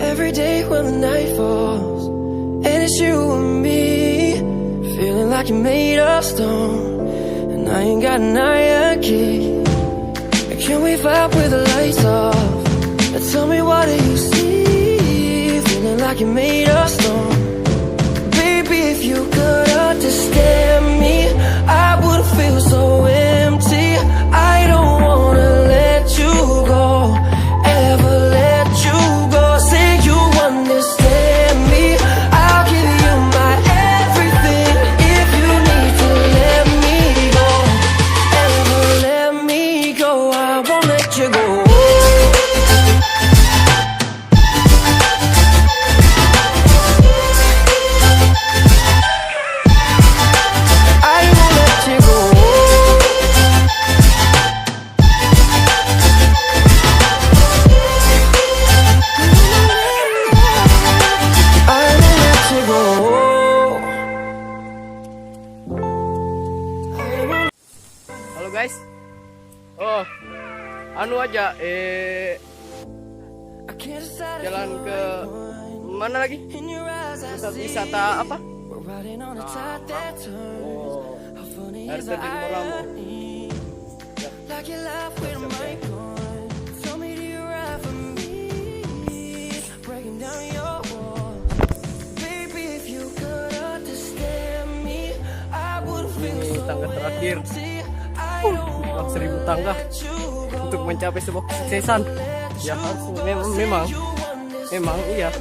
Every day when the night falls, and it's you and me, feeling like you're made of stone, and I ain't got an iron key. Can we vibe with the lights off? And tell me, what do you see? Feeling like you're made of stone. Baby, if you could understand me, I would feel so empty. I don't wanna let you go, ever let you go. Say you understand me, I'll give you my everything. If you need to let me go, ever let me go, I won't let you go. Halo guys, anu aja, jalan ke mana lagi? Wisata apa? Air terjun moramo. Ini tangga terakhir. 1000 tangga untuk mencapai sebuah kesuksesan. Ya harus memang iya.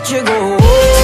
You go.